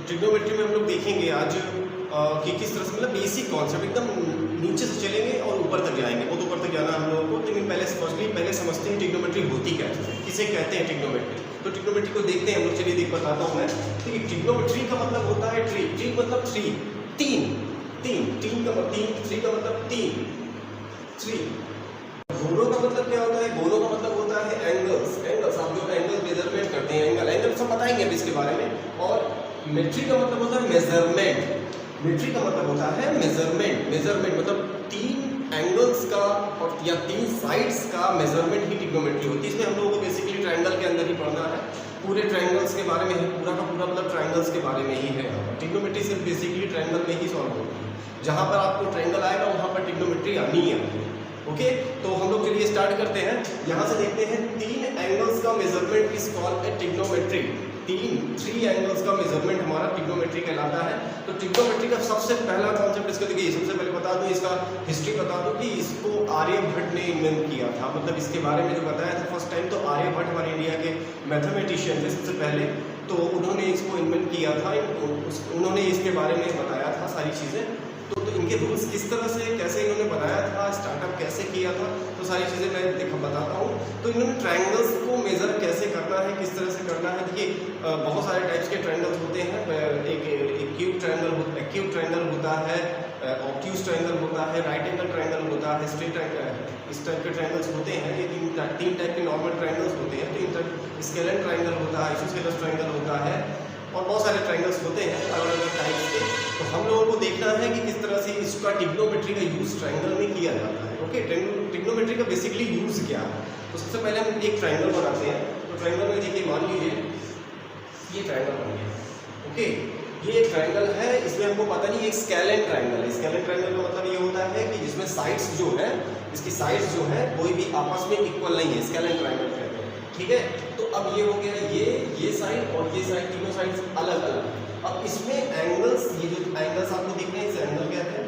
Trigonometry में हम लोग देखेंगे आज कि किस तरह से मतलब बेसिक कॉन्सेप्ट एकदम नीचे से चलेंगे और ऊपर तक जाएंगे। बहुत ऊपर तक जाना हम लोगों को, लेकिन पहले समझते हैं ट्रिग्नोमेट्री होती क्या है, किसे कहते हैं ट्रिग्नोमेट्री। तो ट्रिग्नोमेट्री को देखते हैं हम लोग। चलिए बताता हूँ मैं। देखिए ट्रिग्नोमेट्री का मतलब होता है ट्री। ट्री मतलब थ्री, तीन। ट्री का मतलब तीन, थ्री। गोलो का मतलब क्या होता है? गोलो का मतलब होता है एंगल्स। आप जो एंगल मेजरमेंट करते हैं, एंगल सब बताएंगे अभी इसके बारे में। और मेट्री का मतलब होता है मेजरमेंट। मेट्री का मतलब होता है मेजरमेंट मतलब तीन एंगल्स का और या तीन साइड्स का मेजरमेंट ही ट्रिग्नोमेट्री होती है। इसमें हम लोगों को बेसिकली ट्रायंगल के अंदर ही पढ़ना है। पूरे ट्रायंगल्स के बारे में है, पूरा का पूरा मतलब ट्रायंगल्स के बारे में ही है। ट्रिग्नोमेट्री सिर्फ बेसिकली ट्रायंगल में ही सॉल्व होती है। जहाँ पर आपको ट्रायंगल आएगा वहाँ पर ट्रिग्नोमेट्री आनी ही आनी है। ओके, तो हम लोग चलिए स्टार्ट करते हैं। यहाँ से देखते हैं तीन एंगल्स का measurement is called a trigonometry. Three angles का मेजरमेंट हमारा ट्रिग्नोमेट्री कहलाता है। तो ट्रिग्नोमेट्री का सबसे पहला कॉन्सेप्ट इसका देखिए, सबसे पहले बता दूं, इसका हिस्ट्री बता दूं कि इसको आर्यभट्ट ने इन्वेंट किया था। मतलब इसके बारे में जो बताया था फर्स्ट टाइम, तो आर्यभट्ट हमारे इंडिया के मैथमेटिशियन थे सबसे पहले। तो उन्होंने इसको इन्वेंट किया था, उन्होंने इसके बारे में बताया था सारी चीज़ें। तो इनके रूल्स किस तरह से कैसे इन्होंने बनाया था, स्टार्टअप कैसे किया था, तो सारी चीज़ें मैं बताता हूँ। तो इन्होंने ट्रायंगल्स को मेज़र कैसे करना है, किस तरह से करना है। देखिए बहुत सारे टाइप्स के ट्रायंगल्स होते हैं। एक एक्यूट ट्रायंगल होता है, ऑब्ट्यूज ट्रायंगल होता है, राइट एंगल ट्रायंगल होता है, स्ट्रेट इस टाइप के ट्रायंगल्स होते हैं। ये तीन टाइप के नॉर्मल ट्रायंगल्स होते हैं। तो स्केलेन ट्रायंगल होता है, आइसोसेलेस ट्रायंगल होता है और बहुत सारे ट्रायंगल्स होते हैं अलग अलग टाइप्स के। तो हम लोगों को देखना है कि किस तरह से इसका ट्रिग्नोमेट्री का यूज़ ट्रायंगल में किया जाता है। ओके, ट्रिग्नोमेट्री का बेसिकली यूज़ क्या है। तो सबसे पहले हम एक ट्रायंगल बनाते हैं। तो ट्रायंगल में देखिए, मान लीजिए ये ट्रायंगल बन गया। ओके, ये एक ट्रायंगल है, इसमें हमको पता नहीं एक स्केलेन ट्रायंगल है। स्केलेन ट्रायंगल का मतलब ये होता है कि जिसमें साइड्स जो है, इसकी साइड्स जो है कोई भी आपस में इक्वल नहीं है, स्केलेन ट्रायंगल कहते हैं। ठीक है, तो अब ये हो गया ये साइड और ये साइड, तीनों साइड्स अलग अलग। अब इसमें एंगल्स, ये जो एंगल्स आपको दिख रहे हैं इसे एंगल कहते हैं।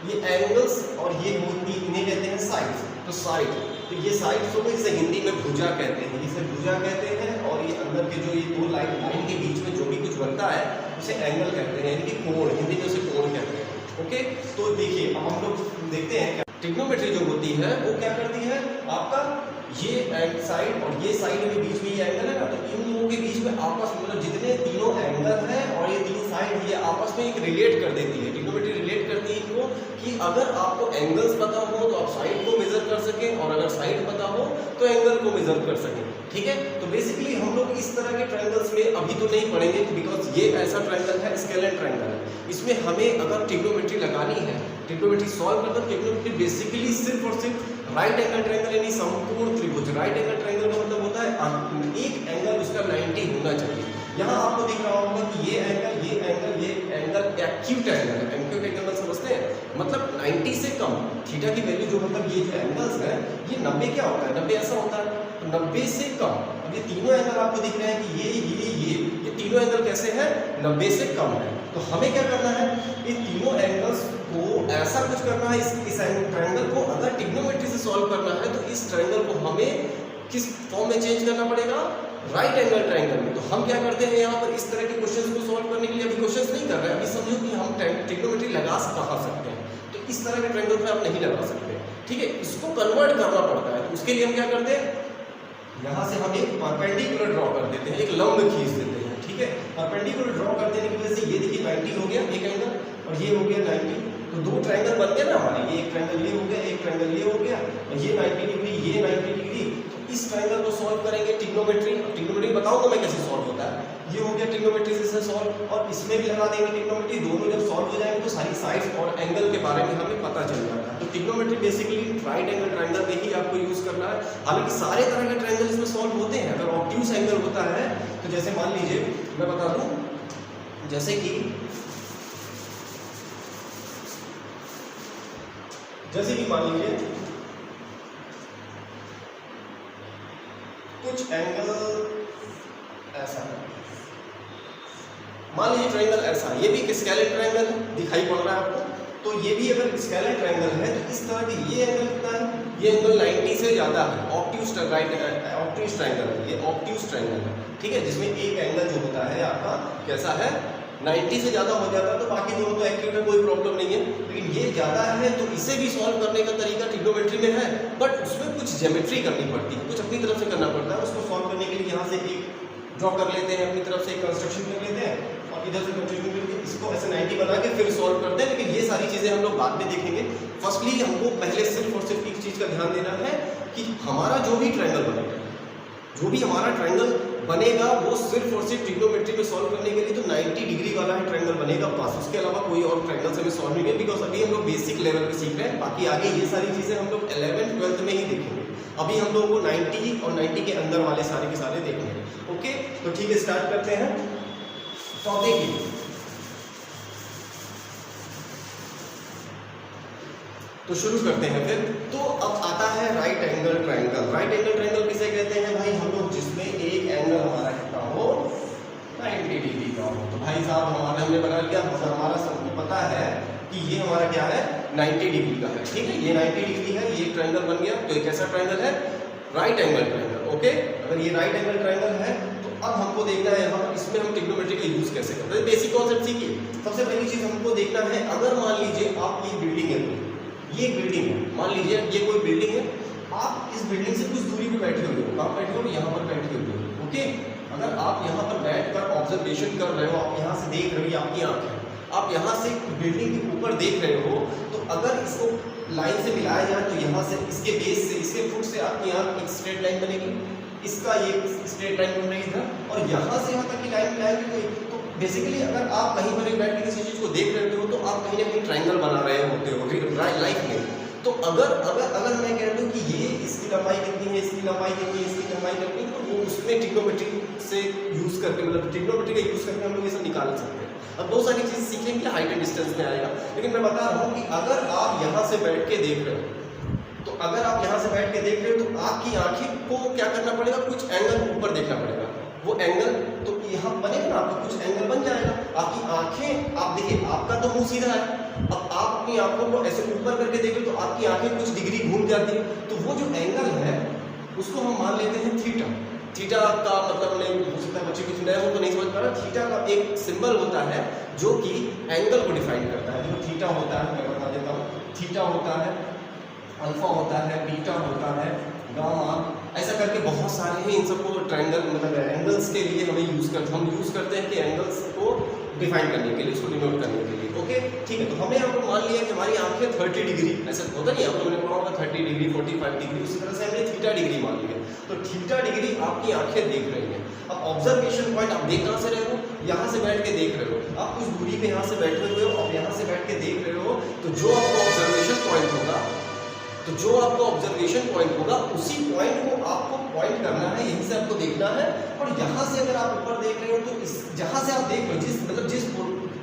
ये एंगल्स और ये होती इन्हें कहते हैं साइड्स। तो साइड, तो ये साइड्स हो गई, इसे हिंदी में भुजा कहते हैं, इसे भुजा कहते हैं। और ये अंदर के जो ये दो लाइन के बीच में जो भी कुछ बनता है उसे एंगल कहते हैं, यानी कि कोण, हिंदी में उसे कोण कहते हैं। ओके, तो देखिए अब हम लोग देखते हैं ट्रिग्नोमेट्री जो होती है वो क्या करती है। आपका ये साइड और ये साइड के बीच में ये एंगल है ना, तो इन लोगों के बीच में आपस में मतलब जितने तीनों एंगल हैं और ये तीन साइड, ये आपस में एक रिलेट कर देती है। ट्रिग्नोमेट्री रिलेट करती है इनको कि अगर आपको एंगल्स पता हो तो आप साइड को मेजर कर सकें, और अगर साइड पता हो तो एंगल को मेजर कर सकें। ठीक है, तो बेसिकली हम लोग इस तरह के ट्रायंगल्स में अभी तो नहीं पढ़ेंगे, बिकॉज ये ऐसा ट्रायंगल है, स्केलेन ट्रायंगल है। इसमें हमें अगर ट्रिग्नोमेट्री लगानी है, ट्रिग्नोमेट्री सॉल्व करना, ट्रिग्नोमेट्री बेसिकली सिर्फ और सिर्फ राइट एंगल ट्रायंगल यानी समकोण त्रिभुज। राइट एंगल ट्रायंगल का मतलब होता है एक एंगल उसका 90 होना चाहिए। यहाँ आपको दिख रहा होगा कि ये एंगल एक्यूट एंगल है। एक्यूट एंगल समझते हैं, मतलब 90 से कम। थीटा की वैल्यू जो मतलब ये जो एंगल्स है ये 90 क्या होता है, 90 ऐसा होता है, तो 90 से कम। अब ये तीनों एंगल आपको दिख रहे हैं कि ये तीनों एंगल कैसे हैं, 90 से कम है। तो हमें क्या करना है, ये तीनों एंगल्स को ऐसा कुछ करना है, इस ट्रायंगल को अगर ट्रिग्नोमेट्री से सॉल्व करना है तो इस ट्रायंगल को हमें किस फॉर्म में चेंज करना पड़ेगा, राइट एंगल ट्रायंगल में। तो हम क्या करते हैं यहाँ पर इस तरह के क्वेश्चंस को सॉल्व करने के लिए, अभी क्वेश्चंस नहीं कर रहे हैं, अभी समझो कि हम ट्रिग्नोमेट्री लगा कहाँ सकते हैं। तो इस तरह के ट्रायंगल पे आप नहीं लगा सकते। ठीक है, इसको कन्वर्ट करना पड़ता है। तो उसके लिए हम क्या करते हैं, यहाँ से हम एक परपेंडिकुलर ड्रॉ कर देते हैं, एक लंब खींच देते हैं। ठीक है, परपेंडिकुलर ड्रॉ कर देने की वजह से ये देखिए 90 हो गया एक एंगल, और ये हो गया 90। तो दो ट्रायंगल बन गए ना हमारे, ये एक ट्रायंगल ये हो गया, एक ट्रायंगल ये हो गया, और ये 90 डिग्री, ये 90 डिग्री। तो इस ट्रायंगल को सॉल्व करेंगे ट्रिग्नोमेट्री बताऊंगा मैं कैसे सॉल्व होता है। ये हो गया ट्रिग्नोमेट्री से सॉल्व, और इसमें भी लगा देंगे ट्रिग्नोमेट्री। दोनों जब सॉल्व हो जाएंगे तो सारी साइड्स और एंगल के बारे में हमें पता चल जाता है। तो trigonometry basically right angle triangle में ही आपको यूज करना है। हालांकि सारे तरह के ट्रायंगल इसमें सॉल्व होते हैं। अगर ऑब्ट्यूज एंगल होता है तो जैसे मान लीजिए मैं बता दूं, जैसे कि मान लीजिए कुछ एंगल ऐसा है, मान लीजिए ट्रायंगल ऐसा, ये भी स्केलेन ट्रायंगल दिखाई पड़ रहा है आपको। तो ये भी अगर स्केलेन ट्रायंगल है तो इस तरह की, ये एंगल कितना है, ये एंगल 90 से ज़्यादा है। ऑब्ट्यूज ट्रायंगल है, ये ऑब्ट्यूज ट्रायंगल है। ठीक है, जिसमें एक एंगल जो होता है आपका कैसा है, 90 से ज़्यादा हो जाता है तो बाकी दोनों तो एक्यूट है, कोई प्रॉब्लम नहीं है, लेकिन ये ज़्यादा है तो इसे भी सॉल्व करने का तरीका ट्रिग्नोमेट्री में है, बट उसमें कुछ ज्योमेट्री करनी पड़ती है, कुछ अपनी तरफ से करना पड़ता है। उसको सॉल्व करने के लिए यहाँ से एक ड्रॉ कर लेते हैं, अपनी तरफ से एक कंस्ट्रक्शन कर लेते हैं और इधर से कंस्ट्रक्शन करके इसको ऐसे 90 बना के फिर सॉल्व करते हैं। लेकिन ये सारी चीज़ें हम लोग बाद में देखेंगे। फर्स्टली हमको पहले सिर्फ और सिर्फ एक चीज़ का ध्यान देना है कि हमारा जो भी ट्रायंगल बनेगा, जो भी हमारा ट्रायंगल बनेगा वो सिर्फ और सिर्फ ट्रिग्नोमेट्री में सॉल्व करने के लिए तो 90 डिग्री वाला है ट्रायंगल बनेगा बस, उसके अलावा कोई और ट्रायंगल से हमें सॉल्व नहीं है, बिकॉज अभी हम लोग बेसिक लेवल पे सीख रहे हैं। बाकी आगे ये सारी चीज़ें हम लोग 11th 12th में ही देखेंगे। अभी हम लोगों को 90 और 90 के अंदर वाले सारे के सारे देखने हैं। ओके, तो ठीक है, स्टार्ट करते हैं। तो देखिए, तो शुरू करते हैं फिर। तो अब आता है right angle triangle. Right angle triangle किसे कहते हैं भाई? हम लोग जिसमें एक एंगल हमारा कितना हो, 90 डिग्री का हो। तो भाई साहब हमारा हमने बना लिया, हमारा सबको पता है कि ये हमारा क्या है, 90 डिग्री का है। ठीक है, ये 90 डिग्री है, ये ट्रायंगल बन गया। तो ये कैसा ट्रायंगल है? Right angle triangle. ओके, अगर ये राइट एंगल ट्रायंगल है तो अब हमको देखना है यहाँ इसमें हम ट्रिग्नोमेट्री का यूज कैसे करते हैं। बेसिक कॉन्सेप्ट सीखिए। सबसे पहली चीज हमको देखना है, अगर मान लीजिए आप ये बिल्डिंग है, ये एक बिल्डिंग है, मान लीजिए ये कोई बिल्डिंग है, आप इस बिल्डिंग से कुछ दूरी पे बैठे हुए हो, आप बैठे हो यहाँ पर बैठे हुए हो। ओके, अगर आप यहाँ पर बैठकर ऑब्जर्वेशन कर रहे हो, आप यहाँ से देख रहे हो, आपकी आंख है, आप यहाँ से बिल्डिंग के ऊपर देख रहे हो, तो अगर इसको लाइन से मिलाया जाए तो यहाँ से इसके बेस से, इसके फुट से आपकी आंख एक स्ट्रेट लाइन बनेगी, इसका ये स्ट्रेट लाइन बन रही था, और यहाँ से यहाँ तक की लाइन मिलाएंगे कोई। तो बेसिकली अगर आप कहीं पर बैठ के किसी चीज़ को देख रहे हो तो आप कहीं ना कहीं ट्रायंगल बना रहे होते हो लाइफ में। तो अगर अगर अगर मैं कह दूँ कि ये इसकी लंबाई कितनी है, इसकी लंबाई कितनी है, इसकी लंबाई कितनी है, तो वो उसमें ट्रिग्नोमेट्री से यूज़ करके, मतलब ट्रिग्नोमेट्री का यूज़ करके हम लोग ये सब निकाल सकते हैं। अब बहुत सारी चीज़ सीखेंगे हाइट एंड डिस्टेंस में आएगा, लेकिन मैं बता रहा हूँ कि अगर आप यहाँ से बैठ के देख रहे हो, तो अगर आप यहाँ से बैठ के देख रहे हो तो आपकी आंखें को क्या करना पड़ेगा, कुछ एंगल ऊपर देखना पड़ेगा। वो एंगल तो यहाँ बनेगा ना, आपको कुछ एंगल बन जाएगा। आपकी आंखें, आप देखिए, आपका तो मुंह सीधा है, अब आप अपनी आंखों को ऐसे ऊपर करके देखें तो आपकी आंखें कुछ डिग्री घूम जाती है। तो वो जो एंगल है उसको हम मान लेते हैं थीटा। थीटा का मतलब नहीं हो सकता है बच्चे कुछ नए हो तो नहीं समझ पा रहा। थीटा का एक सिंबल होता है जो कि एंगल को डिफाइन करता है। जो थीटा होता है मैं बता देता हूँ, थीटा होता है, अल्फा होता है, बीटा होता है, गामा, ऐसा करके बहुत सारे हैं। इन सबको ट्रायंगल मतलब एंगल्स के लिए हम यूज़ करते हैं कि एंगल्स को डिफाइन करने के लिए, उसको डिनोट करने के लिए। ओके, ठीक है। तो हमने यहाँ पर मान लिया कि हमारी आंखें 30 डिग्री, ऐसा होता नहीं, आप लोगों ने पढ़ा होगा 30 डिग्री 45 डिग्री, उसी तरह से हमने थीटा डिग्री मान लिया। तो थीटा डिग्री आपकी आंखें देख रही हैं। अब ऑब्जर्वेशन पॉइंट आप देख कहाँ से रहे हो, यहाँ से बैठ के देख रहे हो, आप कुछ दूरी पे यहाँ से बैठे हुए हो, आप यहाँ से बैठ के देख रहे हो, तो जो आपका ऑब्जर्वेशन पॉइंट होगा, उसी पॉइंट को आपको पॉइंट करना है, यहीं से आपको देखना है। और यहाँ से अगर आप ऊपर देख रहे हो तो इस जहाँ से आप देख रहे हो, जिस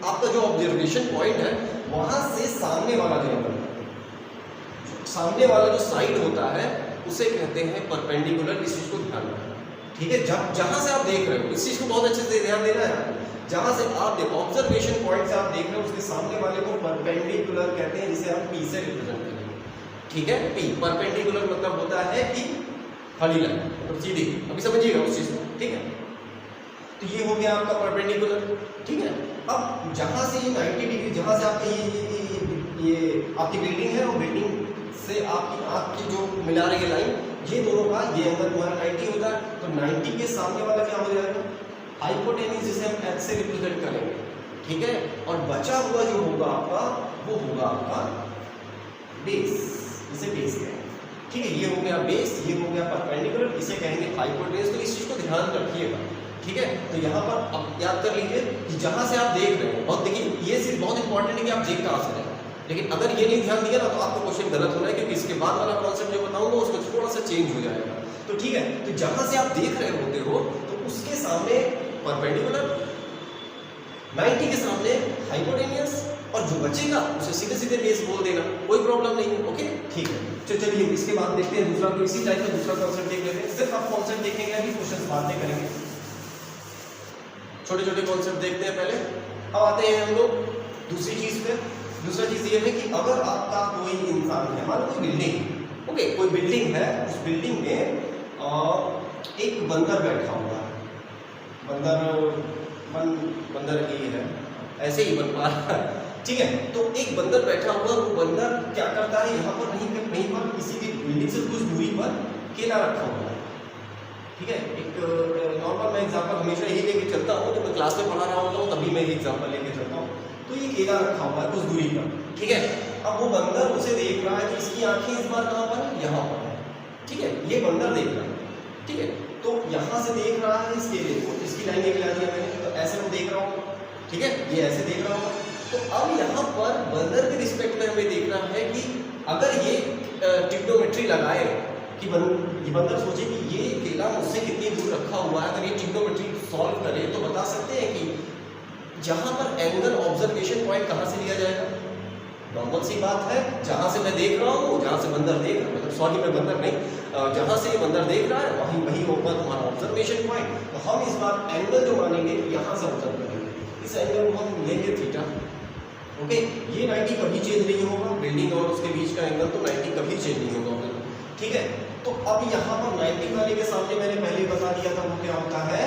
आपका जो ऑब्जर्वेशन पॉइंट है वहाँ से सामने वाला जो साइड होता है उसे कहते हैं परपेंडिकुलर। इस चीज़ को ध्यान रखना, ठीक है। जहाँ से आप देख रहे हो, इस चीज़ को बहुत अच्छे से ध्यान देना है। जहाँ से आप देखो, ऑब्जर्वेशन पॉइंट से आप देख रहे हो, उसके सामने वाले को परपेंडिकुलर कहते हैं, जिसे हम पी से रिप्रेजेंट करेंगे। ठीक है, पी परपेंडिकुलर मतलब होता है कि खड़ी लाइन, मतलब सीधी। अभी समझिएगा उस चीज़ को, ठीक है। तो ये हो गया आपका परपेंडिकुलर, ठीक है। अब जहाँ से ये 90 डिग्री, जहाँ से आपका ये आपकी बिल्डिंग है, और बिल्डिंग से आपकी आँख की जो मिला रही है लाइन, ये दोनों का ये एंगल हमारा 90 होता है। तो 90 के सामने वाला क्या हो जाएगा, हाइपोटेन्यूज, जिसे हम एच से रिप्रेजेंट करेंगे, ठीक है। और बचा हुआ जो होगा आपका, वो होगा आपका बेस, इसे बेस कहेंगे, ठीक है। ये हो गया बेस, ये हो गया परपेंडिकुलर, इसे कहेंगे हाइपोटेन्यूज। तो इस चीज़ को ध्यान रखिएगा, ठीक है। तो यहाँ पर अब याद कर लीजिए कि जहाँ से आप देख रहे हो, और देखिए ये चीज़ बहुत इंपॉर्टेंट है कि आप देख कहाँ से रहे हैं। लेकिन अगर ये नहीं ध्यान दिया ना तो आपका क्वेश्चन गलत होना है, क्योंकि इसके बाद वाला कॉन्सेप्ट जो बताऊंगा उसमें थोड़ा सा चेंज हो जाएगा। तो ठीक है, तो जहाँ से आप देख रहे होते हो तो उसके सामने परपेंडिकुलर, 90 के सामने हाइपोटेन्यूज, और जो बचेगा उसे सीधे सीधे बेस बोल देना, कोई प्रॉब्लम नहीं है। ओके, ठीक है। तो चलिए इसके बाद देखते हैं दूसरा, तो इसी टाइप का दूसरा कॉन्सेप्ट देख लेते हैं। सिर्फ आप कॉन्सेप्ट देखेंगे, अभी क्वेश्चन बाद में करेंगे, छोटे छोटे कॉन्सेप्ट देखते हैं पहले। अब आते हैं हम लोग दूसरी चीज पे। दूसरा चीज ये है कि अगर आपका कोई इंसान है, मान लो कोई बिल्डिंग, ओके, कोई बिल्डिंग है, उस बिल्डिंग में एक बंदर बैठा हुआ है, बंदर ये है, ऐसे ही बन पा रहा है, ठीक है। तो एक बंदर बैठा हुआ, वो बंदर क्या करता है, यहाँ पर कहीं पर किसी भी बिल्डिंग से कुछ दूरी पर केला रखा हुआ है, ठीक है। एक नॉर्मल मैं एग्जाम्पल हमेशा यही लेके चलता हूँ, जब मैं क्लास में पढ़ा रहा होता हूँ तभी मैं एग्जाम्पल लेके चलता हूँ। तो ये केला रखा हुआ है कुछ दूरी पर, ठीक है। अब वो बंदर उसे देख रहा है कि इसकी आंखें इस बार कहाँ पर है, यहाँ पर है, ठीक है। ये बंदर देख रहा है, ठीक है। तो यहाँ से देख रहा है इस केले को, इसकी लाइन एक ला दिया मैंने, तो ऐसे मैं देख रहा हूँ, ठीक है, ये ऐसे देख रहा हूँ। तो अब यहाँ पर बंदर के रिस्पेक्ट में हमें देखना है कि अगर ये ट्रिग्नोमेट्री लगाए कि ये बंदर सोचे कि ये केला मुझसे कितनी दूर रखा हुआ है, अगर ये ट्रिग्नोमेट्री सॉल्व करे तो बता सकते हैं कि जहाँ पर एंगल ऑब्जर्वेशन पॉइंट कहाँ से लिया जाएगा। नॉर्मल सी बात है, जहाँ से मैं देख रहा हूँ, जहाँ से बंदर देख रहा है, मतलब सॉरी मैं बंदर नहीं, जहाँ से ये बंदर देख रहा है वही होगा तुम्हारा ऑब्जर्वेशन पॉइंट। तो हम इस बार एंगल जो मानेंगे यहाँ से ऑब्जर्व करेंगे, इस एंगल को हम लेंगे थीटा, ओके। ये 90 कभी चेंज नहीं होगा, बिल्डिंग और उसके बीच का एंगल तो 90 कभी चेंज नहीं होगा, ठीक है। तो अब यहाँ पर 90 वाले के सामने मैंने पहले बता दिया था वो क्या होता है,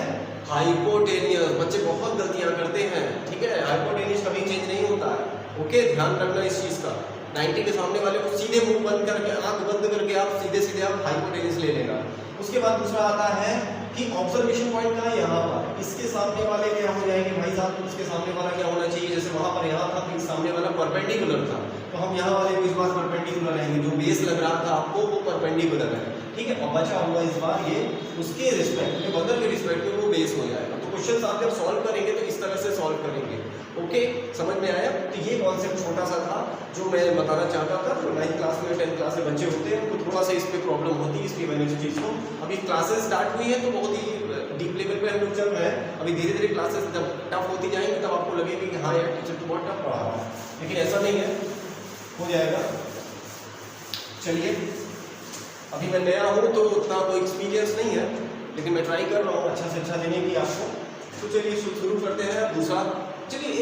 हाइपोटेनियस। बच्चे बहुत गलतियां करते हैं, ठीक है। हाइपोटेनियस कभी चेंज नहीं होता है, ओके, ध्यान रखना इस चीज का। 90 के सामने वाले को सीधे मुंह बंद करके, आंख बंद करके आप सीधे आप हाइपोटेनियस ले लेना। उसके बाद दूसरा आता है कि ऑब्जर्वेशन पॉइंट कहाँ है, यहाँ पर। इसके सामने वाले क्या हो जाएंगे भाई साहब, उसके सामने वाला क्या होना चाहिए, जैसे वहां पर यहाँ था तो सामने वाला परपेंडिकुलर था, तो हम यहाँ वाले को इस बार परपेंडिकुलर रहेंगे, जो बेस लग रहा था आपको वो परपेंडिकुलर है, ठीक है। और बचा हुआ इस बार ये उसके रिस्पेक्ट में, बंदर के रिस्पेक्ट में वो बेस हो जाएगा। तो क्वेश्चन आप जब सॉल्व करेंगे तो इस तरह से सॉल्व करेंगे, ओके, समझ में आया। तो ये कॉन्सेप्ट छोटा सा था जो मैं बताना चाहता था। जो 9th क्लास में 10th क्लास में बच्चे होते हैं उनको थोड़ा सा इस पर प्रॉब्लम होती है, इसलिए मैंने इस चीज़ को, अभी क्लासेस स्टार्ट हुई है तो बहुत ही डीप लेवल पे हम लोग चल रहे हैं। अभी धीरे धीरे क्लासेस जब टफ होती जाएंगी तब आपको लगेगा कि हाँ यार टीचर तो बहुत टफ पढ़ा रहा है, लेकिन ऐसा नहीं है, हो जाएगा। चलिए, अभी मैं नया हूँ तो उतना कोई एक्सपीरियंस नहीं है, लेकिन मैं ट्राई कर रहा हूँ अच्छा से अच्छा देने की आपको। तो चलिए शुरू करते हैं। दूसरा, चलिए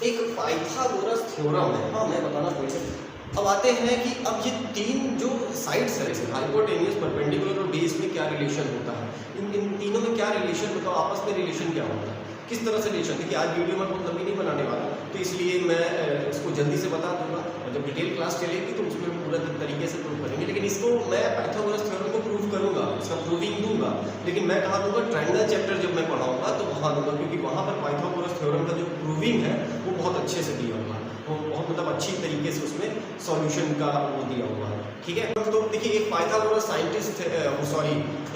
एक पाइथागोरस थ्योरम है, हाँ मैं बताना भूल गया। अब आते हैं कि अब ये तीन जो साइड्स है, हाइपोटेनियस, परपेंडिकुलर और बेस में क्या रिलेशन होता है, इन तीनों में क्या रिलेशन होता है, आपस में रिलेशन क्या होता है, किस तरह से रिलेशन। देखिए आज वीडियो में बहुत लंबी नहीं बनाने वाला, तो इसलिए मैं इसको जल्दी से बता दूंगा, और जब डिटेल क्लास चलेगी तो उसमें पूरा तरीके से प्रूव करेंगे। लेकिन इसको मैं पाइथागोरस थ्योरम को प्रूव करूंगा, इसका प्रूविंग दूंगा, लेकिन मैं कहाँ दूंगा, ट्रायंगल चैप्टर जब मैं पढ़ाऊंगा तो वहाँ दूंगा, क्योंकि वहाँ पर पाइथागोरस थ्योरम का जो प्रूविंग है वो बहुत अच्छे से दिया हुआ है, वो बहुत मतलब अच्छी तरीके से उसमें सॉल्यूशन का वो दिया हुआ है, ठीक है। तो देखिए एक पाइथागोरस साइंटिस्ट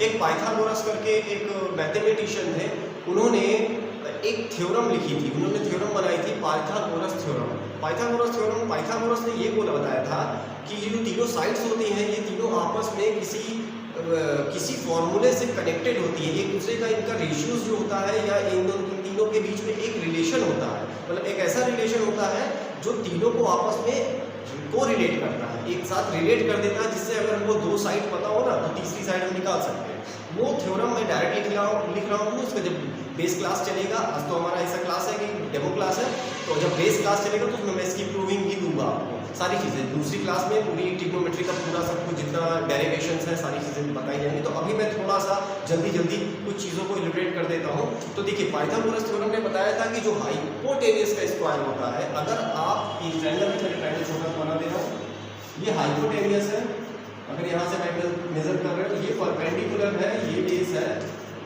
एक पाइथागोरस करके एक मैथमेटिशियन थे, उन्होंने एक थ्योरम लिखी थी, उन्होंने थ्योरम बनाई थी पाइथागोरस थ्योरम। पाइथागोरस ने ये बोला बताया था कि ये जो तीनों साइड्स होती हैं ये तीनों आपस में किसी फॉर्मूले से कनेक्टेड होती है, एक दूसरे का इनका रेशियोज जो होता है या इन तीनों के बीच में एक रिलेशन होता है, मतलब एक ऐसा रिलेशन होता है जो तीनों को आपस में को रिलेट करता है, एक साथ रिलेट कर देता है, जिससे अगर हमको दो साइड पता हो ना तो तीसरी साइड हम निकाल सकते हैं। वो थ्योरम मैं डायरेक्ट लिख रहा हूँ, उसका जब बेस क्लास चलेगा, आज तो हमारा ऐसा क्लास है कि डेमो क्लास है, तो जब बेस क्लास चलेगा तो उसमें मैं इसकी प्रूविंग भी दूंगा आपको, सारी चीज़ें। दूसरी क्लास में पूरी ट्रिग्नोमेट्री का पूरा सब कुछ जितना डेरिवेशंस है सारी चीज़ें बताई जाएंगी। तो अभी मैं थोड़ा सा जल्दी कुछ चीज़ों को इलस्ट्रेट कर देता हूँ। तो देखिए पाइथागोरस थ्योरम ने बताया था कि जो हाइपोटेनियस का स्क्वायर होता है, अगर आप ट्रायंगल छोटा बना दे रहा हूँ, ये हाइपोटेनियस है, अगर यहाँ से मैं मेजर कर रहे हो तो ये परपेंडिकुलर है, ये बेस है,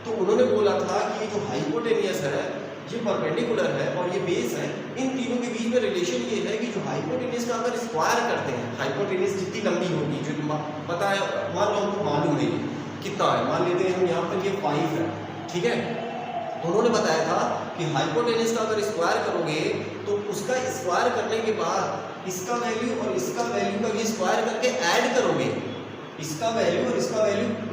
तो उन्होंने बोला था कि जो हाइपोटेनियस है ये परपेंडिकुलर है और ये बेस है, इन तीनों के बीच में रिलेशन ये है कि जो हाइपोटेनियस का अगर स्क्वायर करते हैं, हाइपोटेनियस जितनी लंबी होगी, जो पता है, मान लो हमको मालूम है कितना है, मान लेते हैं हम यहाँ पर ये 5 है, ठीक है। उन्होंने बताया था कि हाइपोटेनियस का अगर स्क्वायर करोगे तो उसका स्क्वायर करने के बाद इसका वैल्यू और इसका वैल्यू का भी स्क्वायर करके ऐड करोगे, इसका वैल्यू और इसका वैल्यू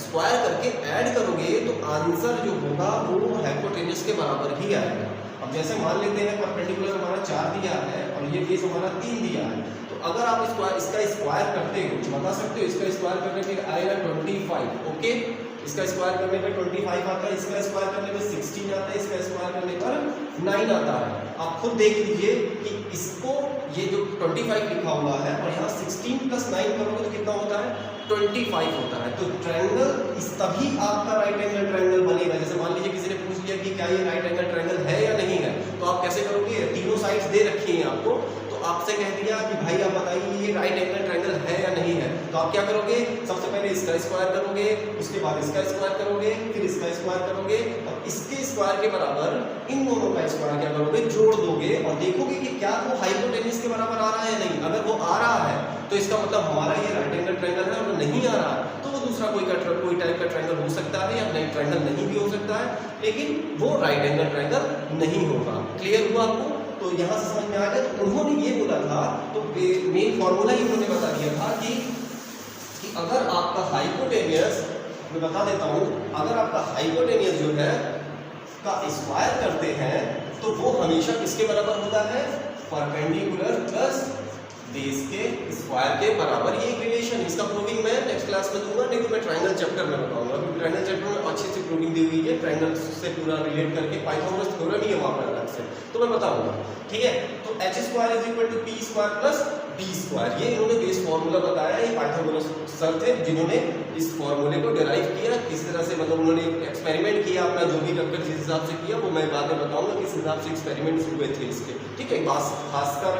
स्क्वायर करके ऐड करोगे तो आंसर जो होगा वो हाइपोटेनियस के बराबर ही आएगा। अब जैसे मान लेते हैं परपेंडिकुलर हमारा 4 दिया है और ये बेस हमारा 3 दिया है, तो अगर आप इसका स्क्वायर करते हो, बता सकते हो इसका स्क्वायर करने पे आएगा 25, ओके, इसका स्क्वायर करने पे 25 आता है, इसका स्क्वायर करने पे 16 आता है, इसका स्क्वायर करने पर 9 आता है। आप खुद देख लीजिए कि इसको ये जो 25 लिखा हुआ है और यहाँ 16 + 9 करोगे तो कितना होता है, 25 होता है। तो ट्रायंगल तभी आपका राइट एंगल ट्रायंगल बनेगा। जैसे मान लीजिए किसी ने पूछ लिया कि क्या ये राइट एंगल ट्रायंगल है या नहीं है, आप कैसे करोगे, तीनों साइड्स दे रखी हैं आपको, तो आपसे कह दिया कि भाई आप बताइए ये राइट एंगल ट्रायंगल है या नहीं है, तो आप क्या करोगे, सबसे पहले इसका स्क्वायर करोगे, उसके बाद इसका स्क्वायर करोगे, फिर इसका स्क्वायर करोगे, और इसके स्क्वायर के बराबर इन दोनों का स्क्वायर क्या करोगे, जोड़ दोगे और देखोगे कि क्या वो हाइपोटेन्यूज के बराबर आ रहा है या नहीं। अगर वो आ रहा है तो इसका मतलब हमारा ये राइट एंगल ट्रायंगल है, और नहीं आ रहा है तो वो दूसरा कोई टाइप का ट्रायंगल हो सकता है, या राइट ट्रायंगल नहीं भी हो सकता है, लेकिन वो राइट एंगल ट्रायंगल नहीं होगा। क्लियर हुआ आपको? तो यहाँ से समझ में आ गया। तो उन्होंने ये बोला था, तो मेन फॉर्मूला ही उन्होंने बता दिया था कि अगर आपका हाइपोटेनियस, मैं बता देता हूँ, अगर आपका हाइपोटेनियस जो है का स्क्वायर करते हैं तो वो हमेशा किसके बराबर होता है, परपेंडिकुलर प्लस बेस के स्क्वायर के बराबर। ये एक रिलेशन, इसका प्रूविंग मैं नेक्स्ट क्लास में दूंगा, नहीं तो मैं ट्रायंगल चैप्टर में बताऊंगा, क्योंकि ट्रायंगल चैप्टर में अच्छी सी प्रूविंग दी हुई है, ट्रायंगल से पूरा रिलेट करके, पाइथागोरस थ्योरम ही है वहाँ पर अलग से, तो मैं बताऊंगा। ठीक है, तो h square is equal to p square plus b square, ये इन्होंने बेस फॉर्मूला बताया। ये पाइथागोरस सर थे जिन्होंने इस फॉर्मूले को डिराइव किया, किस तरह से, मतलब उन्होंने एक्सपेरिमेंट किया अपना, जो भी करके जिस हिसाब से किया वो मैं बाद में बताऊंगा किस हिसाब से एक्सपेरिमेंट्स हुए थे इसके। ठीक है, भास्कर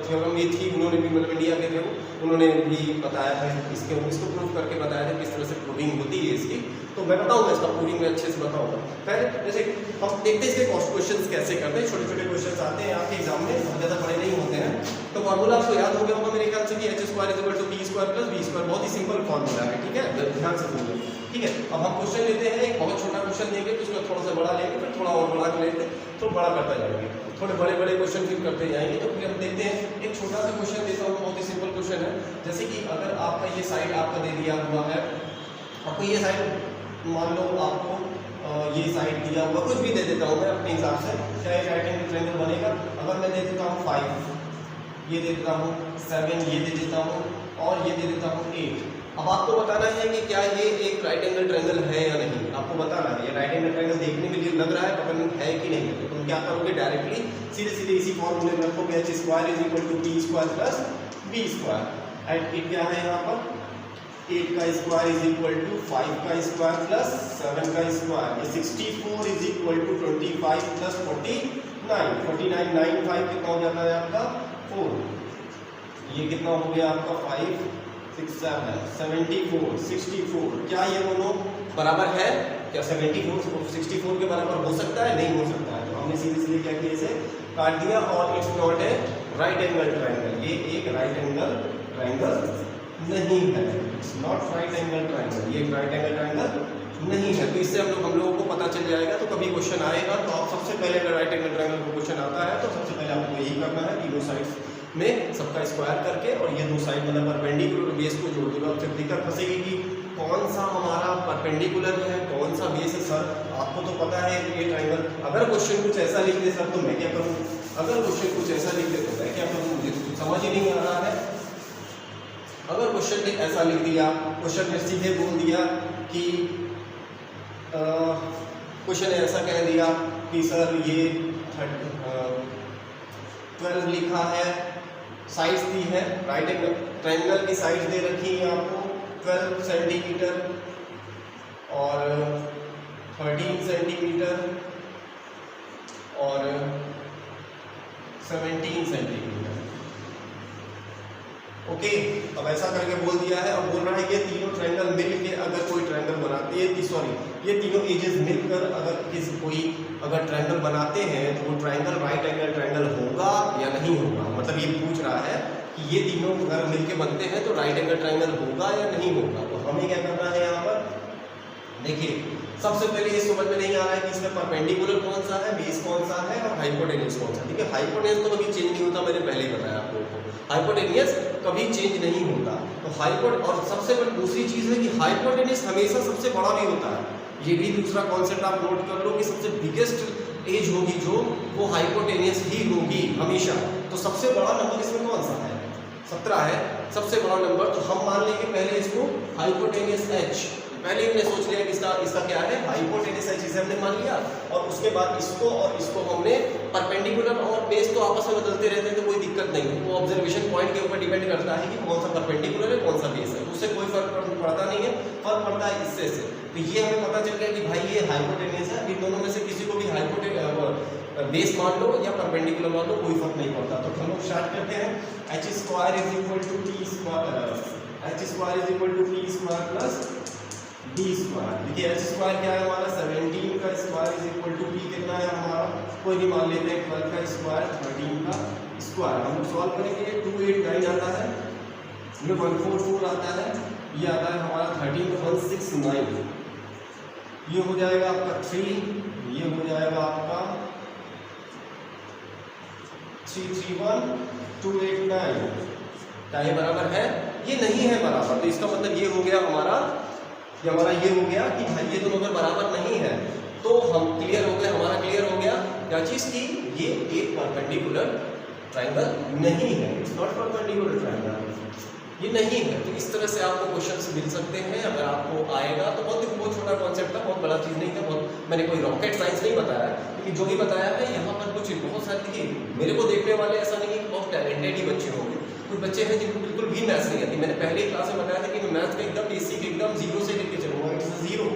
थ्योरम ये थी, उन्होंने भी, मतलब इंडिया के थे वो, उन्होंने भी बताया था इसको प्रूव करके बताया था किस तरह से प्रूविंग होती है इसकी, तो मैं बताऊंगा इसका प्रूविंग में अच्छे से बताऊंगा। पहले जैसे हम देखते हैं इसके क्वेश्चंस कैसे करते हैं, छोटे छोटे क्वेश्चंस आते हैं आपके एग्जाम में, बहुत ज़्यादा बड़े नहीं होते हैं। तो फॉर्मूला आपको याद हो गया होगा मेरे ख्याल से कि h square is equal to p square plus b square, बहुत ही सिंपल फॉर्मूला है। ठीक है, ध्यान से सुनिए। ठीक है, अब हम क्वेश्चन लेते हैं, एक बहुत छोटा क्वेश्चन देंगे, तो उसको थोड़ा सा बड़ा लेंगे, फिर थोड़ा और बड़ा लेते, तो बड़ा करता जाएंगे, थोड़े बड़े बड़े क्वेश्चन फिर करते जाएंगे। तो फिर हम देखते हैं, एक छोटा सा क्वेश्चन देता हूँ, बहुत ही सिंपल क्वेश्चन है। जैसे कि अगर आपका ये साइड आपका दे दिया हुआ है, आपको ये साइड, मान लो आपको ये साइड दिया हुआ, कुछ भी दे देता हूँ मैं अपने हिसाब से, चाहे राइट एंगल ट्रायंगल बनेगा। अगर मैं दे देता हूँ 5, ये दे देता हूँ 7, ये दे देता हूँ, और ये दे देता हूँ 8। अब आपको बताना है कि क्या ये एक राइट एंगल ट्रायंगल है या नहीं, आपको बताना है। ये राइट एंगल ट्रायंगल देखने में लग रहा है, पता नहीं है कि नहीं, तो तुम क्या करोगे, डायरेक्टली सीधे सीधे इसी फॉर्मूले में रखोगे, h square is equal to p square plus b square. And क्या है यहाँ पर, 8 का स्क्वायर इज इक्वल टू 5 का स्क्वायर प्लस 7 का स्क्वायर, ये 64 इज इक्वल टू 25 प्लस 49, 49 9 5 कितना हो जाता है आपका 4, ये कितना हो गया आपका 5 6 7 74 64। क्या ये दोनों बराबर है, क्या 74 64 के बराबर हो सकता है, नहीं हो सकता है। तो हमने सीधे सीधे क्या किया, इसे काट दिया, और it's not a right angle triangle, ये एक राइट एंगल ट्रायंगल नहीं है, it's not right angle triangle, ये राइट एंगल ट्रायंगल नहीं है। तो इससे हम लोगों को पता चल जाएगा। तो कभी क्वेश्चन आएगा तो आप सबसे पहले, अगर राइट एंगल ट्रायंगल का क्वेश्चन आता है तो सबसे पहले आपको यही करना है, तीनों साइड्स में सबका स्क्वायर करके, और ये दो साइड मतलब परपेंडिकुलर बेस को जोड़ देगा। अब जब दिक्कत फंसेगी कि कौन सा हमारा परपेंडिकुलर है, कौन सा बेस है, सर आपको तो पता है ये ट्रायंगल, अगर क्वेश्चन कुछ ऐसा लिख दे सर तो मैं क्या करूँ, अगर क्वेश्चन कुछ ऐसा लिख दे तो मैं क्या करूँ, मुझे तो समझ ही नहीं आ रहा है। अगर क्वेश्चन ने ऐसा लिख दिया, क्वेश्चन ने सीधे बोल दिया कि क्वेश्चन ने ऐसा कह दिया कि सर ये 12 लिखा है, साइड्स दी है, राइट एंगल ट्रायंगल की साइड्स दे रखी है आपको 12 सेंटीमीटर और 13 सेंटीमीटर और 17 सेंटीमीटर। ओके, अब ऐसा करके बोल दिया है। अब बोल रहा है कि तीनों ट्रायंगल मिल के अगर कोई ट्रायंगल बनाते हैं, सॉरी ये तीनों एजेस मिलकर अगर कोई ट्रायंगल बनाते हैं तो वो ट्रायंगल राइट एंगल ट्रायंगल होगा या नहीं होगा। मतलब ये पूछ रहा है कि ये तीनों अगर मिलके बनते हैं तो राइट एंगल ट्रायंगल होगा या नहीं होगा। तो हमें क्या करना है यहाँ पर, देखिए सबसे पहले ये समझ में नहीं आ रहा है कि इसमें परपेंडिकुलर कौन सा है, बेस कौन सा है और हाइपोटेन्यूज कौन सा है। ठीक है, हाइपोटेन्यूज तो कभी चेंज नहीं होता, मैंने पहले ही बताया आप लोगों को, हाइपोटेन्यूज कभी चेंज नहीं होता। तो और सबसे बड़ी दूसरी चीज है कि हाइपोटेन्यूज हमेशा सबसे बड़ा भी होता है। ये भी दूसरा कॉन्सेप्ट आप नोट कर लो कि सबसे बिगेस्ट एज होगी जो, वो हाइपोटेन्यूज ही होगी हमेशा। तो सबसे बड़ा नंबर इसमें कौन सा है, 17 है सबसे बड़ा नंबर। तो हम मान लेंगे पहले इसको हाइपोटेन्यूज h, पहले ही हमने सोच लिया कि इसका क्या है, हाइपोटेनस है, जिसे हमने मान लिया, और उसके बाद इसको और इसको हमने परपेंडिकुलर और बेस तो आपस में बदलते रहते हैं तो कोई दिक्कत नहीं है, वो ऑब्जर्वेशन पॉइंट के ऊपर डिपेंड करता है कि कौन सा परपेंडिकुलर है कौन सा बेस है, उससे कोई फर्क पड़ता नहीं है, फर्क पड़ता है इससे से। तो ये हमें पता चल गया कि भाई ये हाइपोटेनस है, इन दोनों में से किसी को भी बेस मान लो या परपेंडिकुलर मान लो, कोई फर्क नहीं पड़ता। तो हम लोग स्टार्ट करते हैं। h square is equal to t square, h square is equal to t square plus d square. देखिए h स्क्वायर क्या है हमारा, 17 का square is equal to t कितना है हमारा, कोई भी मान लेते हैं, 12 का स्क्वायर 13 का स्क्वायर। हम लोग सॉल्व करेंगे, 289 आता है, ये 144 आता है, ये आता है हमारा 13169, ये हो जाएगा आपका 3, ये हो जाएगा आपका 331289, क्या ये बराबर है, ये नहीं है बराबर, तो इसका मतलब ये हो गया हमारा, ये हो गया कि भाई ये दोनों में बराबर नहीं है। तो हम क्लियर हो गया, हमारा क्लियर हो गया क्या चीज की, ये एक परपेंडिकुलर ट्रायंगल नहीं है, इट्स नॉट परपेंडिकुलर ट्रायंगल, ये नहीं है। तो इस तरह से आपको क्वेश्चंस मिल सकते हैं, अगर आपको आएगा तो। बहुत छोटा कॉन्सेप्ट था, बहुत बड़ा चीज़ नहीं था, बहुत मैंने कोई रॉकेट साइंस नहीं बताया, लेकिन जो भी बताया है यहाँ पर कुछ बहुत सारे मेरे को देखने वाले ऐसा नहीं है कि बहुत टैलेंटेड ही बच्चे होंगे, कुछ बच्चे हैं जिनको बिल्कुल भी मैथ्स नहीं आती। मैंने पहले ही क्लास में बताया था कि मैं मैथ्स में एकदम बेसिक, एकदम जीरो से लेके चलूँगा, इट्स जीरो,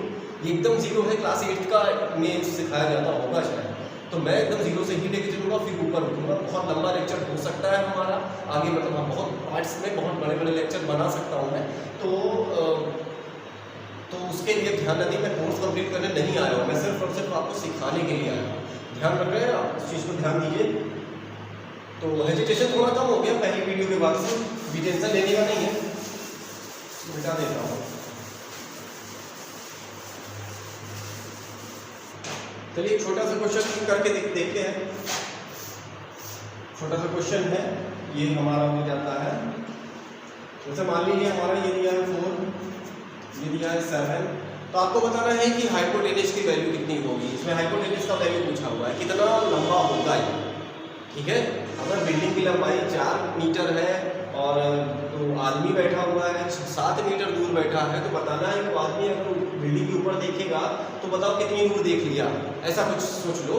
एकदम जीरो है, क्लास 8 का में सिखाया जाता होगा शायद, तो मैं एकदम जीरो से ही लेके चलूँगा, फिर ऊपर उठूँगा। बहुत लंबा लेक्चर हो सकता है हमारा आगे, मतलब हम बहुत पार्ट्स में बहुत बड़े बड़े लेक्चर बना सकता हूँ मैं, तो उसके लिए ध्यान रखिए, मैं कोर्स कंप्लीट करने नहीं आया हूँ, मैं सिर्फ और सिर्फ आपको सिखाने के लिए आया हूँ। ध्यान रख रहे हैं आप, इस चीज़ को ध्यान दीजिए। तो हेजिटेशन थोड़ा कम हो गया पहली वीडियो के बाद से, भी टेंशन लेने का नहीं है, मिटा देता हूँ। चलिए छोटा सा क्वेश्चन करके देखते हैं। छोटा सा क्वेश्चन है, ये हमारा हो जाता है, जैसे मान लीजिए हमारा ये दिया है 4, ये दिया है 7, तो आपको बताना है कि हाइपोटेनस की वैल्यू कितनी होगी। इसमें हाइपोटेनस का वैल्यू पूछा हुआ है, कितना लंबा होगा ये, ठीक है। अगर बिल्डिंग की लंबाई 4 मीटर है और तो आदमी बैठा हुआ है 7 मीटर दूर बैठा है, तो बताना है कि आदमी अगर बिल्डिंग के ऊपर देखेगा तो बताओ कितनी दूर देख लिया, ऐसा कुछ सोच लो,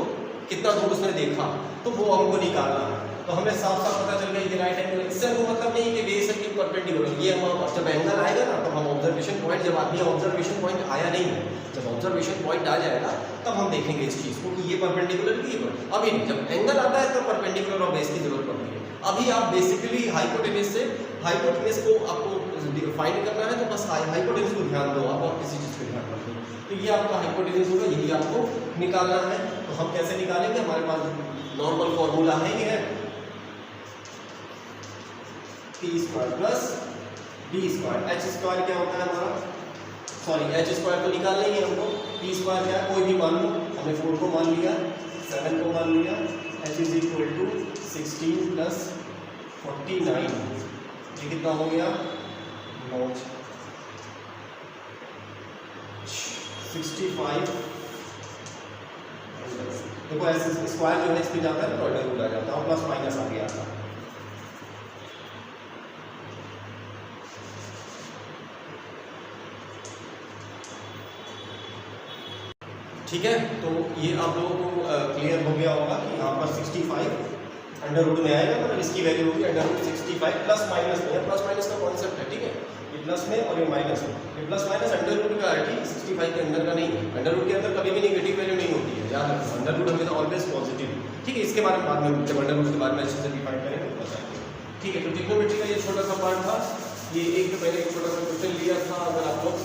कितना दूर उसने देखा, तो वो हमको निकालना है। तो हमें साफ साफ पता चल गया ये राइट एंगल, इससे वो मतलब नहीं कि बेस है कि परपेंडिकुलर, ये हम जब एंगल आएगा ना, तो हम ऑब्जर्वेशन पॉइंट, जब आदमी ऑब्जर्वेशन पॉइंट आया नहीं है, जब ऑब्जर्वेशन पॉइंट आ जाएगा तब हम देखेंगे इस चीज़ को कि ये परपेंडिकुलर की, ये अभी नहीं, जब एंगल आता है तो परपेंडिकुलर और बेस की जरूरत पड़ती है। अभी आप बेसिकली हाइपोटेनस से, हाइपोटेनस को आपको फाइंड करना है, तो बस हाइपोटेनस को ध्यान दो आप, और किसी चीज़ को ध्यान रखो। तो ये आपका हाइपोटेनस होगा, यही आपको निकालना है। तो हम कैसे निकालेंगे, हमारे पास नॉर्मल फॉर्मूला है, ये है t square plus d square. h square क्या होता है हमारा, सॉरी h स्क्वायर तो निकालना ही है हमको, t स्क्वायर क्या है, कोई भी मान लो, हमने 4 को मान लिया, 7 को मान लिया, h is equal to 16 plus 49, ये कितना हो गया 65। देखो ऐसे स्क्वायर जो है इस पे जाता है तो अंडर रूट आ जाता है, और प्लस माइनस आगे आता है। ठीक है, तो ये आप लोगों को क्लियर हो गया होगा कि यहाँ पर 65 अंडर रूट में आएगा, मतलब इसकी वैल्यू होगी अंडर रूट 65 प्लस माइनस में, प्लस माइनस का कॉन्सेप्ट है, ठीक है, ये प्लस में और ये माइनस में, ये प्लस माइनस अंडर रूट का है, ठीक, 65 के अंदर का नहीं है। अंडर रूट के अंदर कभी भी नेगेटिव वैल्यू नहीं होती है, याद रखो, अंडर रूट हमेशा ऑलवेज पॉजिटिव, ठीक है। इसके बारे में बाद में, जब अंडर रूट के बारे में अच्छे से डिफाइन करेंगे तो बताएंगे, ठीक है। तो ट्रिग्नोमेट्री का ये छोटा सा पार्ट था, ये एक पहले एक छोटा सा क्वेश्चन लिया था, अगर आप लोग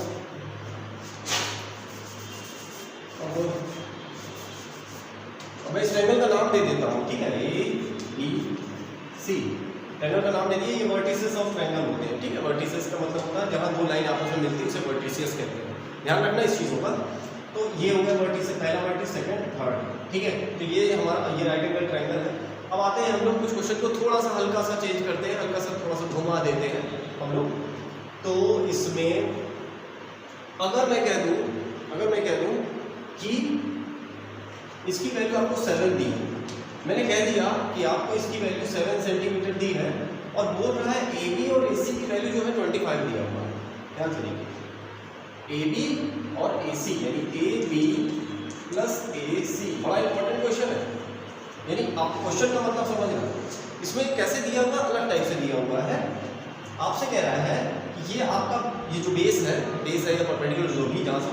मैं इस ट्रायंगल का नाम दे देता हूँ, ठीक है, ए बी सी, ट्रायंगल का नाम दे दिए, ये वर्टिसेस ऑफ ट्रायंगल होते हैं, ठीक है। वर्टिसेस का मतलब होता है जहाँ दो लाइन आपस में मिलती है उसे वर्टिसेस कहते हैं, ध्यान रखना इस चीज़ों का। तो ये हो गया वर्टिस, पहला वर्टिस, सेकंड, थर्ड, ठीक है। तो ये हमारा ये राइट एंगल ट्रायंगल है। अब आते हैं हम लोग कुछ क्वेश्चन को थोड़ा सा हल्का सा चेंज करते हैं, हल्का सा थोड़ा सा घुमा देते हैं हम लोग। तो इसमें अगर मैं कह दूँ कि इसकी वैल्यू आपको 7 दी है, मैंने कह दिया कि आपको इसकी वैल्यू 7 सेंटीमीटर दी है, और बोल रहा है ए बी और ए सी की वैल्यू जो है 25 दिया हुआ है, ध्यान से देखिए, ए बी और ए सी, यानी ए बी प्लस ए सी। बड़ा इंपॉर्टेंट क्वेश्चन है, यानी आप क्वेश्चन का मतलब समझना। इसमें कैसे दिया हुआ, अलग टाइप से दिया हुआ है। आपसे कह रहा है कि ये आपका ये जो बेस है या परपेंडिकुलर जो भी जहाँ से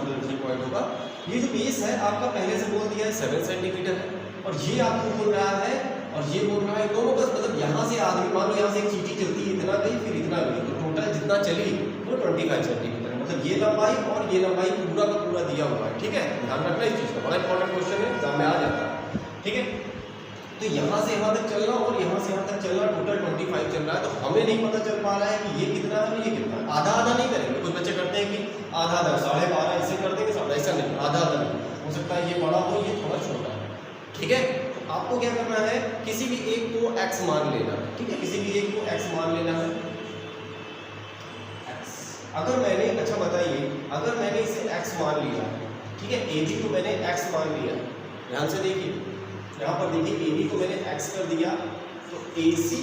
पॉइंट होगा, ये जो बेस है आपका पहले से बोल दिया है 7 सेंटीमीटर है, और ये आपको बोल रहा है और ये बोल रहा है, दोनों का मतलब यहाँ से आदमी मान लो यहाँ से एक चीटी चलती है, इतना गई फिर इतना गई, तो टोटल जितना चली वो 25 सेंटीमीटर है। मतलब ये लंबाई और ये लंबाई पूरा का पूरा दिया हुआ है। ठीक है, ध्यान रखना इस चीज़ का, बड़ा इंपॉर्टेंट क्वेश्चन है, एग्जाम में आ जाता है। ठीक है, तो यहाँ से यहाँ तक चलना और यहाँ से यहाँ तक चलना, टोटल 25 चल रहा है। तो हमें नहीं पता चल पा रहा है कि ये कितना है और ये कितना है। आधा आधा नहीं करेंगे, कुछ बच्चे करते हैं कि आधा आधा 12.5 ऐसे कर देंगे, सब ऐसा नहीं, आधा आधा नहीं हो सकता है, ये बड़ा हो ये थोड़ा छोटा है। ठीक है, आपको क्या करना है, किसी भी एक को x मान लेना है। ठीक है, किसी भी एक को x मान लेना है। x अगर मैंने, अच्छा बताइए, अगर मैंने इसे x मान लिया, ठीक है, ए बी को मैंने x मान लिया, ध्यान से देखिए, यहाँ पर देखिए ए बी को मैंने x कर दिया, तो ए सी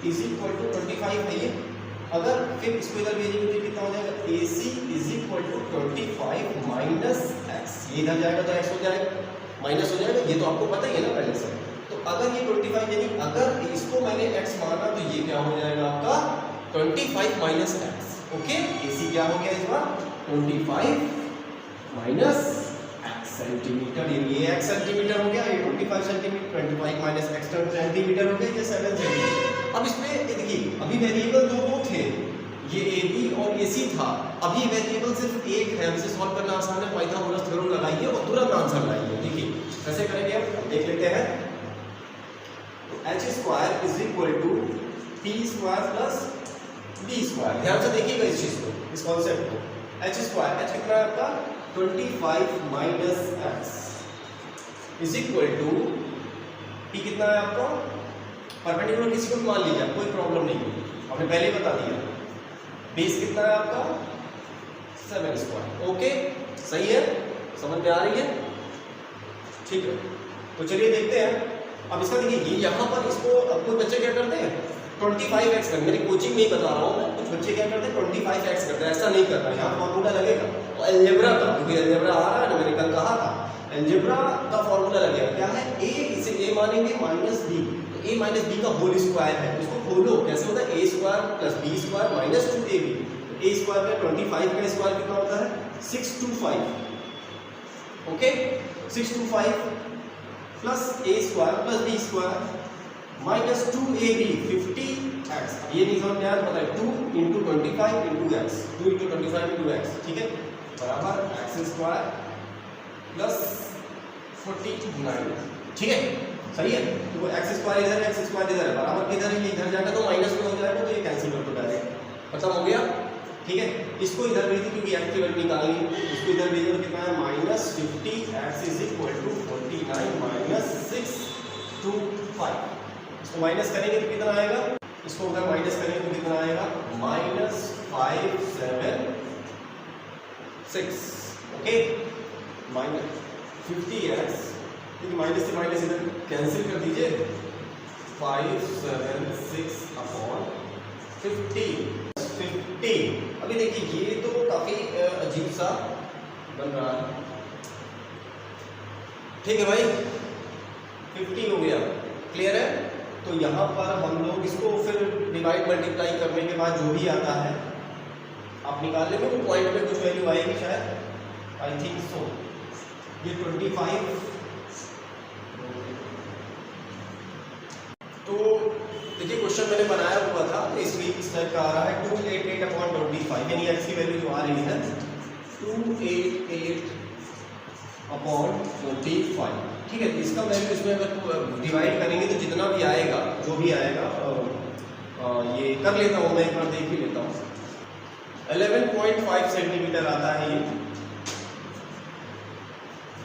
इज इक्वल टू 25 है ये। अगर फिर इसको इधर भेजेंगे तो कितना हो जाएगा, A C is equal to 25 minus x, ये इधर जाएगा तो x हो जाएगा, माइनस हो जाएगा, ये तो आपको पता ही है ना पहले से। तो अगर ये 25 यानी अगर इसको मैंने x माना तो ये क्या हो जाएगा आपका 25 माइनस x। ओके, AC क्या हो गया इस बार 25 माइनस x सेंटीमीटर, ये x सेंटीमीटर हो गया, ये 25 सेंटीमीटर, 25 माइनस x सेंटीमीटर हो गया, ये 7 सेंटीमीटर। अब इसमें देखिए अभी वेरिएबल दो थे, ये ए बी और ए सी था, अभी वेरिएबल सिर्फ एक है। इसे सॉल्व करना आसान है, पाइथागोरस थ्योरम लगाइए और तुरंत आंसर लाइए। देखिए कैसे करेंगे, हम देख लेते हैं। तो H square is equal to P square plus B square. ध्यान से देखिएगा इस चीज को, इस कॉन्सेप्ट को। एच स्क्वायर, एच कितना है आपका 25 minus X is equal to P कितना है आपका, परपेंडिकुलर किसी को भी मान लीजिए, कोई प्रॉब्लम नहीं है, हमने पहले ही बता दिया। बेस कितना है आपका 7 स्क्वायर। ओके, सही है, समझ में आ रही है? ठीक है, तो चलिए देखते हैं। अब इसका देखिए, ये यहाँ पर इसको, अब कुछ बच्चे क्या करते हैं 25x करते, मेरी कोचिंग में ही बता रहा हूँ मैं, कुछ बच्चे क्या करते हैं 25x करते हैं, ऐसा नहीं करना। यहाँ फॉर्मूला लगेगा और एलजेब्रा का, क्योंकि एलजेब्रा आ रहा है ना, मैंने कल कहा था, एलजेब्रा का फॉर्मूला लगेगा। क्या है, a, इसे a मानेंगे माइनस बी, तो a माइनस बी का होल स्क्वायर है, उसको खोलो कैसे होता है, a square plus B square minus 2ab। a square में 25 का स्क्वायर कितना होता है 625। Okay, 625 plus a square plus b square minus 2ab 50x। ये नहीं समझ में आया, पता है 2 into 25 into x, 2 into 25 into x, ठीक है, बराबर एक्स स्क्वायर प्लस 49। ठीक है, सही है। तो एक्स स्क्वायर इधर, एक्स स्क्वायर इधर है, बराबर किधर है, ये इधर जाएगा तो माइनस में हो जाएगा, तो ये कैंसिल कर दो डायरेक्ट, खत्म हो गया। ठीक है, इसको इधर भेज दी क्योंकि एक्स की वैल्यू निकालनी है, इसको इधर भेजो तो कितना है minus 50x is equal to 49 minus 625। इसको माइनस करेंगे तो कितना आएगा, इसको अगर माइनस करेंगे तो कितना आएगा माइनस 576। ओके, माइनस 50x, क्योंकि माइनस से माइनस इधर कैंसिल कर दीजिए, 576 अपॉन 50। अभी देखिए ये तो काफी अजीब सा बन रहा है। ठीक है भाई, 50 हो गया, क्लियर है। तो यहाँ पर हम लोग इसको फिर डिवाइड मल्टीप्लाई करने के बाद जो भी आता है आप निकाल लेंगे, तो पॉइंट में कुछ वैल्यू आएगी शायद, आई थिंक सो। ये 25, तो देखिए क्वेश्चन मैंने बनाया हुआ था, इसलिए इस टाइप का आ रहा है 288 अपॉन 25, यानी एक्स की वैल्यू जो आ रही है 288 अपॉन 25। ठीक है, इसका वैल्यू इसमें अगर डिवाइड करेंगे तो जितना भी आएगा, जो भी आएगा, ये कर लेता हूँ मैं, एक बार देख ही लेता हूँ। 11.5 सेंटीमीटर आता है ये,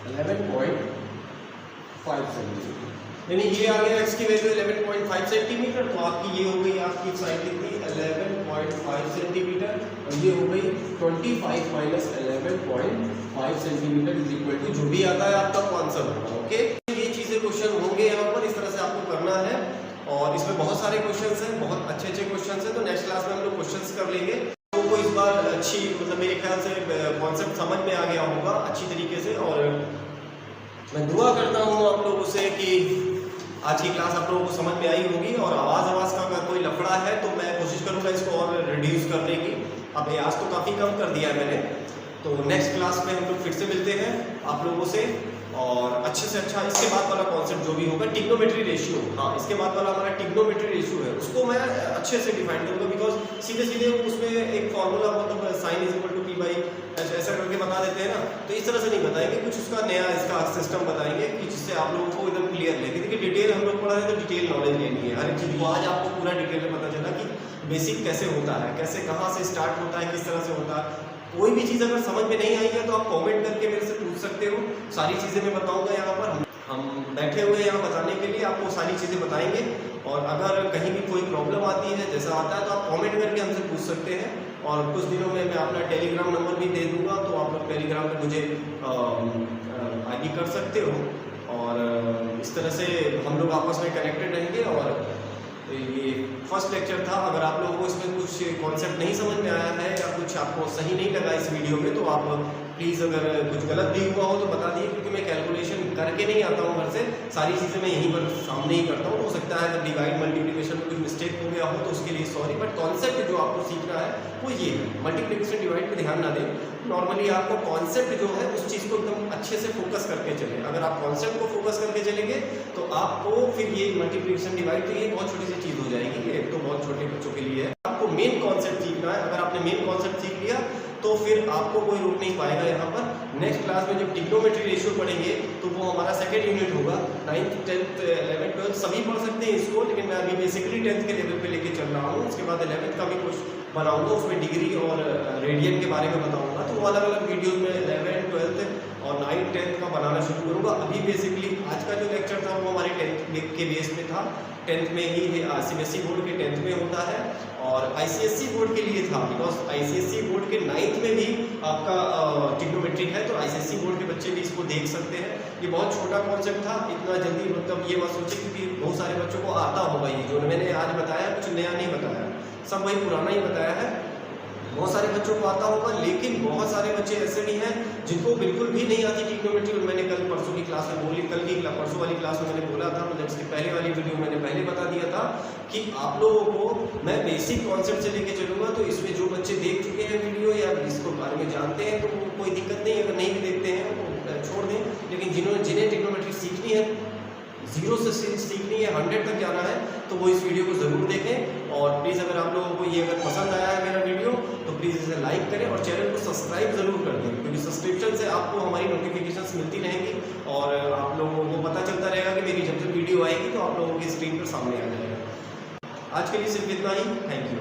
11.5 सेंटीमीटर, यानी ये आ गया एक्स की वैल्यू 11.5 सेंटीमीटर। तो आपकी ये हो गई, आपकी साइड कितनी 11.5 सेंटीमीटर, और ये हो गई 25 minus 11.5 centimetre is equal to जो भी आता है आपका आंसर होगा। ओके, ये चीजें क्वेश्चन होंगे यहाँ पर, इस तरह से आपको करना है, और इसमें बहुत सारे क्वेश्चंस हैं, बहुत अच्छे क्वेश्चंस हैं। तो नेक्स्ट क्लास में हम लोग क्वेश्चंस कर लेंगे। तो इस बार अच्छी, मतलब मेरे ख्याल से कॉन्सेप्ट समझ में आ गया होगा अच्छी तरीके से। और मैं दुआ करता हूँ आप लोगों से कि आज की क्लास आप लोगों को समझ में आई होगी। और आवाज़ का अगर कोई लफड़ा है तो मैं कोशिश करूँगा इसको और रिड्यूस करने की। अब आज तो काफ़ी कम कर दिया है मैंने। तो नेक्स्ट क्लास में हम लोग फिर से मिलते हैं आप लोगों से, और अच्छे से अच्छा इसके बाद वाला कॉन्सेप्ट जो भी होगा ट्रिग्नोमेट्री रेशियो, हाँ इसके बाद वाला हमारा ट्रिग्नोमेट्री रेशियो है, उसको मैं अच्छे से डिफाइन करूँगा। बिकॉज सीधे सीधे उसमें एक फॉर्मूला मतलब sine is equal to P by ऐसा करके बता देते हैं ना, तो इस तरह से नहीं बताएंगे, कुछ उसका नया इसका सिस्टम बताएंगे कि जिससे आप लोगों को एकदम क्लियर लगे। देखिए डिटेल हम लोग पढ़ा रहे तो डिटेल नॉलेज लेनी है हर एक चीज़ को। आज आपको पूरा डिटेल में पता चला कि बेसिक कैसे होता है, कैसे कहाँ से स्टार्ट होता है, किस तरह से होता है। कोई भी चीज़ अगर समझ में नहीं आई है तो आप कमेंट करके मेरे से पूछ सकते हो। सारी चीज़ें मैं बताऊंगा यहाँ पर, हम बैठे हुए हैं यहाँ बताने के लिए, आपको सारी चीज़ें बताएंगे। और अगर कहीं भी कोई प्रॉब्लम आती है जैसा आता है तो आप कमेंट करके हमसे पूछ सकते हैं। और कुछ दिनों में मैं अपना टेलीग्राम नंबर भी दे दूँगा, तो आप लोग टेलीग्राम पे मुझे आईडी कर सकते हो। और इस तरह से हम लोग आपस में कनेक्टेड रहेंगे। और ये फर्स्ट लेक्चर था, अगर आप लोगों को इसमें कुछ कॉन्सेप्ट नहीं समझ में आया है या कुछ आपको सही नहीं लगा इस वीडियो में, तो आप प्लीज़ अगर कुछ गलत भी हुआ हो तो बता दिए, क्योंकि मैं कैलकुलेशन करके नहीं आता हूँ घर से, सारी चीज़ें मैं यहीं पर सामने ही करता हूँ। हो सकता है अगर डिवाइड मल्टीप्लिकेशन में कुछ मिस्टेक हो गया हो तो उसके लिए सॉरी, बट कॉन्सेप्ट जो आपको सीखना है वो ये है। मल्टीप्लिकेशन डिवाइड पे ध्यान ना दें, नॉर्मली आपको कॉन्सेप्ट जो है उस चीज़ को एकदम अच्छे से फोकस करके चलें। अगर आप कॉन्सेप्ट को फोकस करके चलेंगे तो आपको फिर ये मल्टीप्लिकेशन डिवाइड तो ये बहुत छोटी सी चीज़ हो जाएगी, ये तो बहुत छोटे बच्चों के लिए है। आपको मेन कॉन्सेप्ट सीखना है, अगर आपने मेन कॉन्सेप्ट सीख लिया तो फिर आपको कोई रोक नहीं पाएगा यहाँ पर। नेक्स्ट क्लास में जब ट्रिग्नोमेट्री रेशियो पढ़ेंगे तो वो हमारा सेकंड यूनिट होगा। 9th 10th 11th 12th सभी पढ़ सकते हैं इसको, लेकिन मैं अभी बेसिकली 10th के लेवल पे लेके चल रहा हूँ। उसके बाद 11th का भी कुछ बनाऊंगा, उसमें डिग्री और रेडियन के बारे में बताऊंगा। तो वो अलग अलग वीडियोज़ में 11th 12th और 9th 10th का बनाना शुरू करूँगा। अभी बेसिकली आज का जो लेक्चर था वो हमारे 10th के बेस में था, 10th में ही CBSE बोर्ड के 10th में होता है और ICSE बोर्ड के लिए था, बिकॉज ICSE बोर्ड के 9th में भी आपका ट्रिग्नोमेट्री है, तो ICSE बोर्ड के बच्चे भी इसको देख सकते हैं। ये बहुत छोटा कॉन्सेप्ट था, इतना जल्दी मतलब ये मत सोचे, क्योंकि बहुत सारे बच्चों को आता होगा। ये जो मैंने आज बताया कुछ नया नहीं बताया, सब वही पुराना ही बताया है। बहुत सारे बच्चों को आता होगा, लेकिन बहुत सारे बच्चे ऐसे भी हैं जिनको बिल्कुल भी नहीं आती ट्रिग्नोमेट्री। और मैंने कल परसों की क्लास में बोली, परसों वाली क्लास में मैंने बोला था, मतलब इसकी पहले वाली वीडियो मैंने पहले बता दिया था कि आप लोगों को मैं बेसिक कॉन्सेप्ट से लेके चलूँगा। तो इसमें जो बच्चे देख चुके हैं वीडियो या इसको बारे में जानते हैं तो कोई दिक्कत नहीं, अगर नहीं भी देखते हैं तो छोड़ दें। लेकिन जिन्हें ट्रिग्नोमेट्री सीखनी है, 0 से सीखनी है, 100 तक जाना है, तो वो इस वीडियो को ज़रूर देखें। और प्लीज़ अगर आप लोगों को ये अगर पसंद आया है मेरा वीडियो तो प्लीज़ इसे लाइक करें और चैनल को सब्सक्राइब ज़रूर कर दें, क्योंकि सब्सक्रिप्शन से आपको हमारी नोटिफिकेशंस मिलती रहेंगी और आप लोगों को पता चलता रहेगा कि मेरी जब वीडियो आएगी तो आप लोगों की स्क्रीन पर सामने आ जाएगा। आज के लिए सिर्फ इतना ही, थैंक यू।